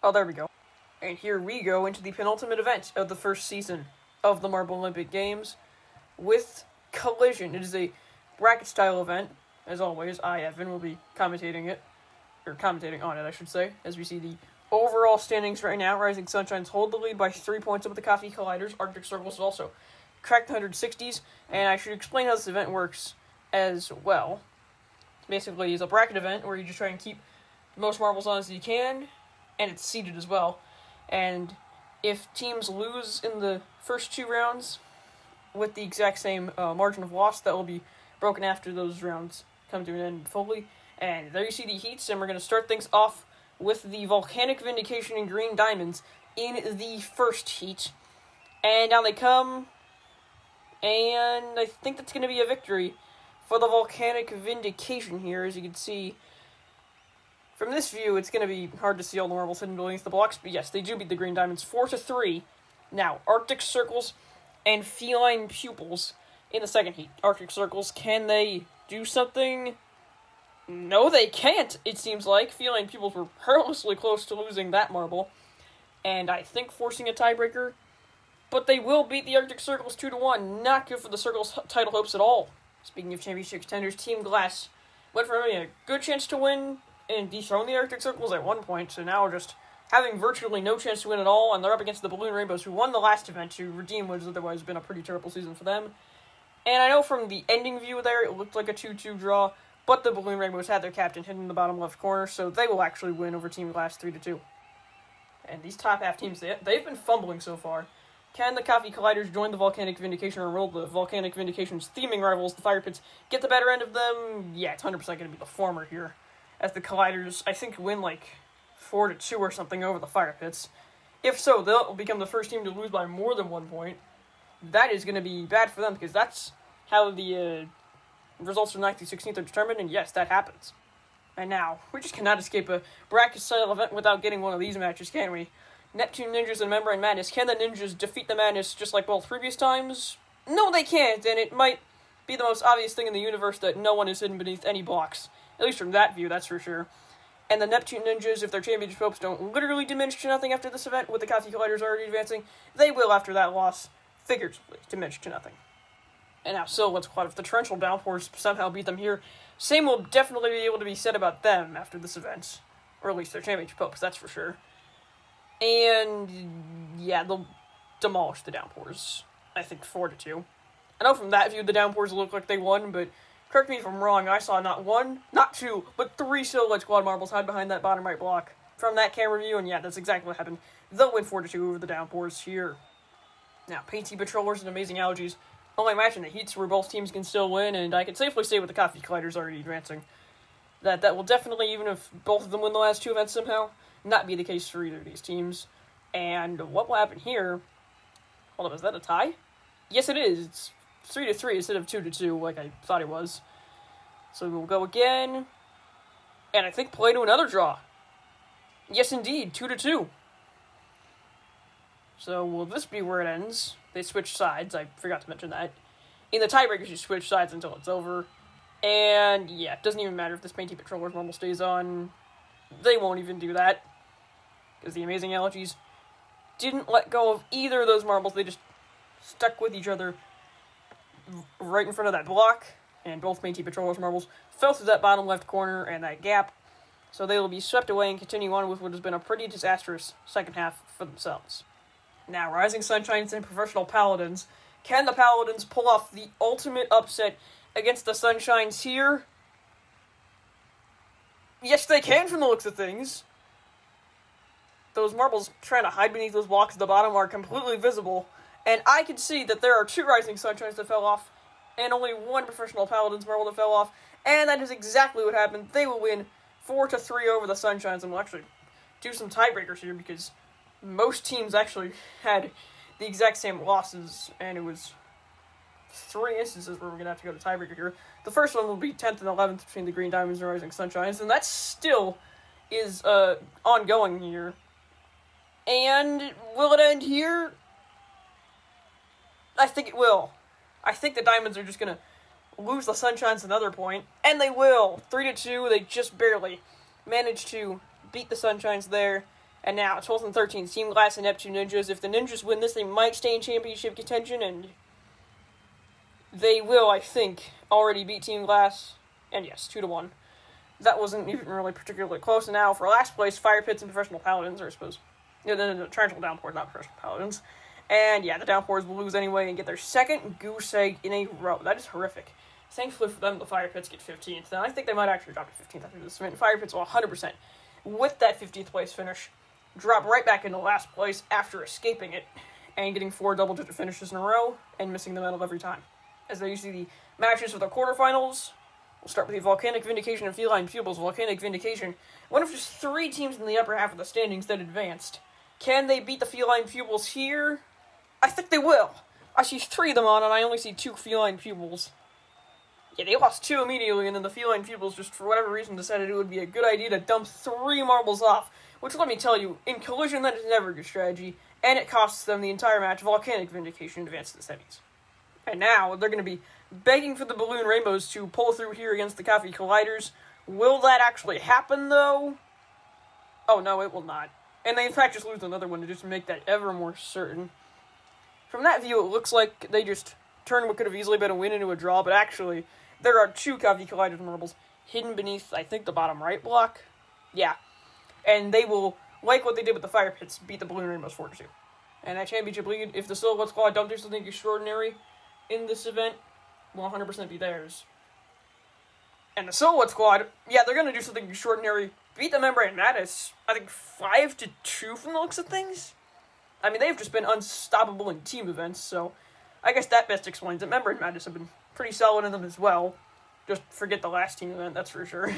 Oh, there we go. And here we go into the penultimate event of the first season of the Marble Olympic Games with Collision. It is a bracket-style event. As always, I, Evan, will be commentating on it, I should say, as we see the overall standings right now. Rising Sunshines hold the lead by 3 points over the Coffee Colliders. Arctic Circles also cracked the 160s, and I should explain how this event works as well. Basically, it's a bracket event where you just try and keep the most marbles on as you can, and it's seeded as well. And if teams lose in the first 2 rounds with the exact same margin of loss, that will be broken after those rounds come to an end fully. And there you see the heats, and we're going to start things off with the Volcanic Vindication and Green Diamonds in the first heat. And down they come, and I think that's going to be a victory for the Volcanic Vindication here. As you can see from this view, it's going to be hard to see all the marbles hidden beneath the blocks, but yes, they do beat the Green Diamonds 4-3. Now, Arctic Circles and Feline Pupils in the second heat. Arctic Circles, can they do something? No, they can't, it seems like. Feline Pupils were perilously close to losing that marble, and I think forcing a tiebreaker, but they will beat the Arctic Circles 2-1. Not good for the Circles' title hopes at all. Speaking of championship contenders, Team Glass went from having a good chance to win and dethrone the Arctic Circles at one point, so now we're just having virtually no chance to win at all, and they're up against the Balloon Rainbows, who won the last event to redeem what has otherwise been a pretty terrible season for them. And I know from the ending view there, it looked like a 2-2 draw, but the Balloon Rainbows had their captain hidden in the bottom left corner, so they will actually win over Team Glass 3-2. And these top half teams, they've been fumbling so far. Can the Coffee Colliders join the Volcanic Vindication, or will the Volcanic Vindication's theming rivals, the Fire Pits, get the better end of them? Yeah, it's 100% going to be the former here, as the Colliders, I think, win like 4-2 or something over the Fire Pits. If so, they'll become the first team to lose by more than 1 point. That is going to be bad for them, because that's how the results from 9th through 16th are determined, and yes, that happens. And now, we just cannot escape a bracket-style event without getting one of these matches, can we? Neptune Ninjas and Membrane Madness. Can the Ninjas defeat the Madness just like both previous times? No, they can't, and it might be the most obvious thing in the universe that no one is hidden beneath any blocks. At least from that view, that's for sure. And the Neptune Ninjas, if their championship hopes don't literally diminish to nothing after this event, with the Coffee Colliders already advancing, they will, after that loss, figuratively diminish to nothing. And now, Silhouette's Quad, if the Torrential Downpours somehow beat them here, same will definitely be able to be said about them after this event. Or at least their championship hopes, that's for sure. And, yeah, they'll demolish the Downpours, I think, 4-2. I know from that view the Downpours look like they won, but correct me if I'm wrong, I saw not 1, not 2, but 3 Silhouette Squad marbles hide behind that bottom right block from that camera view, and yeah, that's exactly what happened. They'll win 4-2 over the Downpours here. Now, Painty Patrollers and Amazing Algaes, only imagine the heats where both teams can still win, and I can safely say with the Coffee Colliders already advancing, that will definitely, even if both of them win the last 2 events somehow, not be the case for either of these teams. And what will happen here? Hold up, is that a tie? Yes, it is. It's 3-3 instead of 2-2, like I thought it was. So we'll go again, and I think play to another draw. Yes, indeed, 2-2. So will this be where it ends? They switch sides, I forgot to mention that. In the tiebreakers, you switch sides until it's over. And yeah, it doesn't even matter if this Painty Patroller's marble stays on. They won't even do that, because the Amazing Algaes didn't let go of either of those marbles. They just stuck with each other right in front of that block, and both Painty Patrollers marbles fell through that bottom left corner and that gap, so they will be swept away and continue on with what has been a pretty disastrous second half for themselves. Now, Rising Sunshines and Professional Paladins. Can the Paladins pull off the ultimate upset against the Sunshines here? Yes, they can from the looks of things. Those marbles trying to hide beneath those blocks at the bottom are completely visible, and I can see that there are 2 Rising Sunshines that fell off, and only 1 Professional Paladins marble that fell off, and that is exactly what happened. They will win 4-3 over the Sunshines, and we'll actually do some tiebreakers here, because most teams actually had the exact same losses, and it was 3 instances where we're going to have to go to tiebreaker here. The first one will be 10th and 11th between the Green Diamonds and Rising Sunshines, and that still is ongoing here. And will it end here? I think it will. I think the Diamonds are just going to lose the Sunshines another point, and they will. 3-2, they just barely managed to beat the Sunshines there, And now, 12th and 13th, Team Glass and Neptune Ninjas. If the Ninjas win this, they might stay in championship contention, and they will, I think, already beat Team Glass. And yes, 2-1. That wasn't even really particularly close. And now, for last place, Fire Pits and Professional Paladins, or I suppose, no, Torrential Downpour, not Professional Paladins. And yeah, the Downpours will lose anyway and get their second goose egg in a row. That is horrific. Thankfully for them, the Fire Pits get 15th. And I think they might actually drop to 15th after this event. Fire Pits will 100%, with that 15th place finish, drop right back into last place after escaping it and getting 4 double-digit finishes in a row and missing the medal every time. As they usually the matches for the quarterfinals, we'll start with the Volcanic Vindication and Feline Pupils. Volcanic Vindication, one of just 3 teams in the upper half of the standings that advanced. Can they beat the Feline Pupils here? I think they will. I see 3 of them on, and I only see 2 Feline Pupils. Yeah, they lost 2 immediately, and then the Feline Pupils, just for whatever reason, decided it would be a good idea to dump 3 marbles off. Which, let me tell you, in Collision, that is never a good strategy, and it costs them the entire match. Volcanic Vindication advanced to the semis. And now, they're going to be begging for the Balloon Rainbows to pull through here against the Coffee Colliders. Will that actually happen, though? Oh, no, it will not. And they, in fact, just lose another one to just make that ever more certain. From that view, it looks like they just turned what could have easily been a win into a draw, but actually, there are 2 Coffee Colliders marbles hidden beneath, I think, the bottom right block. Yeah. And they will, like what they did with the Fire Pits, beat the Balloon Rainbows 4-2. And that championship lead, if the Silhouette Squad don't do something extraordinary in this event, will 100% be theirs. And the Silhouette Squad, yeah, they're going to do something extraordinary. Beat the Membrane Madness, I think 5-2 from the looks of things. I mean, they've just been unstoppable in team events, so I guess that best explains it. Membrane Madness have been pretty solid in them as well. Just forget the last team event, that's for sure.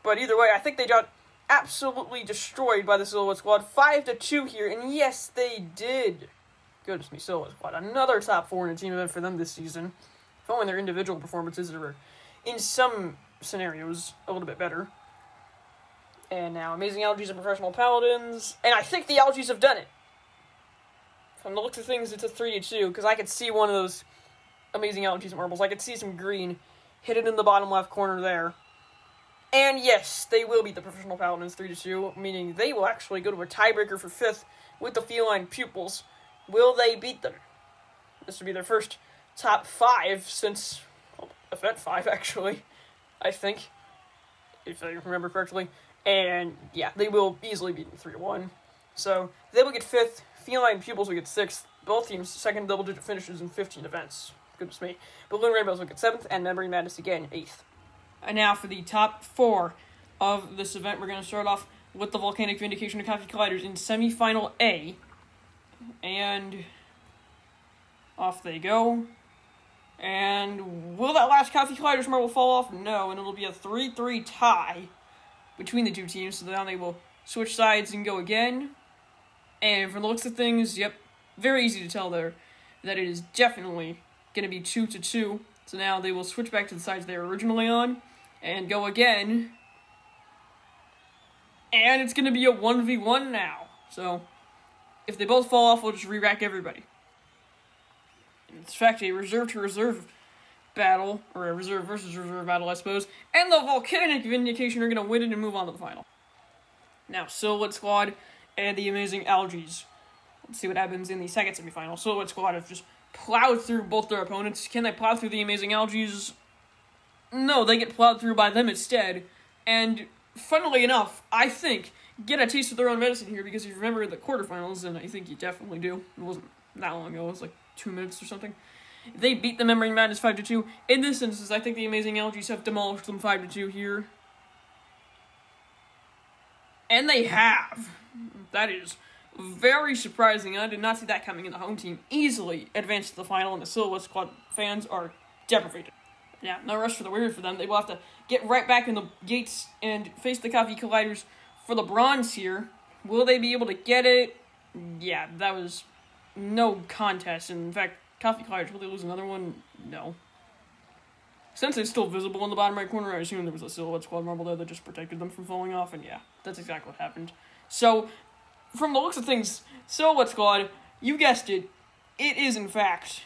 But either way, I think they got absolutely destroyed by the Silhouette Squad. 5-2 here, and yes, they did. Goodness me, Silhouette Squad. Another top 4 in a team event for them this season. If only their individual performances were, in some scenarios, a little bit better. And now, Amazing Algaes and Professional Paladins. And I think the Algaes have done it. From the looks of things, it's a 3-2, because I could see one of those Amazing Algaes marbles. I could see some green hidden in the bottom left corner there. And yes, they will beat the Professional Paladins 3-2, meaning they will actually go to a tiebreaker for 5th with the Feline Pupils. Will they beat them? This would be their first top 5 since, well, Event 5, actually, I think, if I remember correctly. And yeah, they will easily beat them 3-1. So they will get 5th, Feline Pupils will get 6th, both teams' second double-digit finishes in 15 events. Goodness me. Balloon Rainbows will get 7th, and Memory Madness again, 8th. And now for the top 4 of this event, we're going to start off with the Volcanic Vindication and Coffee Colliders in semifinal A. And off they go. And will that last Coffee Colliders marble fall off? No, and it'll be a 3-3 tie between the 2 teams, so now they will switch sides and go again. And from the looks of things, yep, very easy to tell there that it is definitely going to be 2-2. So now they will switch back to the sides they were originally on and go again. And it's going to be a 1v1 now. So if they both fall off, we'll just re-rack everybody. In fact, a reserve-to-reserve battle, or a reserve versus reserve battle, I suppose. And the Volcanic Vindication are going to win it and move on to the final. Now, Silhouette Squad and the Amazing Algaes. Let's see what happens in the second semifinal. Silhouette Squad have just plowed through both their opponents. Can they plow through the Amazing Algaes? No, they get plowed through by them instead. And, funnily enough, I think, get a taste of their own medicine here, because if you remember the quarterfinals, and I think you definitely do, it wasn't that long ago, it was like 2 minutes or something, they beat the Membrane Madness 5-2. In this instance, I think the Amazing Algaes have demolished them 5-2 here. And they have. That is very surprising. I did not see that coming, and the home team easily advanced to the final, and the Silhouette Squad fans are devastated. Yeah, no rush for the weird for them. They will have to get right back in the gates and face the Coffee Colliders for the bronze here. Will they be able to get it? Yeah, that was no contest. And in fact, Coffee Colliders, will they lose another one? No. Since it's still visible in the bottom right corner, I assume there was a Silhouette Squad marble there that just protected them from falling off, and yeah, that's exactly what happened. So, from the looks of things, Silhouette Squad, you guessed it, it is in fact,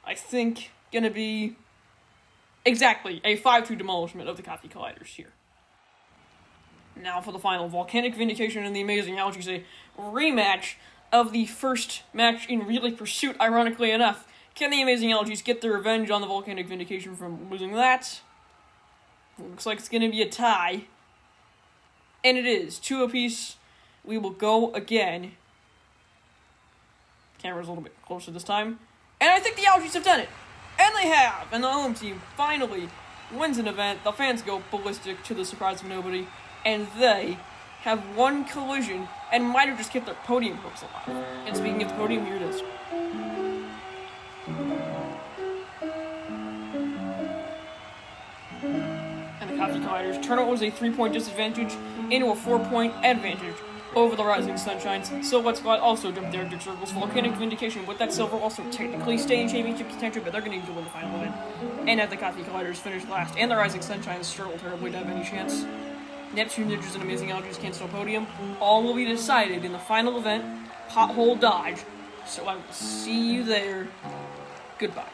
I think, gonna be exactly a 5-2 demolishment of the Coffee Colliders here. Now for the final, Volcanic Vindication and the Amazing Algae, a rematch of the first match in Relay Pursuit, ironically enough. Can the Amazing Algae get their revenge on the Volcanic Vindication from losing that? Looks like it's going to be a tie. And it is. 2 apiece. We will go again. Camera's a little bit closer this time. And I think the Algaes have done it. And they have. And the home team finally wins an event. The fans go ballistic to the surprise of nobody. And they have won Collision and might have just kept their podium hopes alive. And speaking of the podium, here it is. And the Coffee Colliders turn what was a 3-point disadvantage into a 4-point advantage over the Rising Sunshines. Silhouette Squad also jumped their Arctic Circles. Volcanic Vindication with that silver also technically stay in championship contention, but they're going to need to win the final event. And at the Coffee Colliders finished last, and the Rising Sunshines struggle terribly to have any chance. Neptune Ninjas and Amazing Algaes can't still podium. All will be decided in the final event, Pothole Dodge. So I will see you there. Goodbye.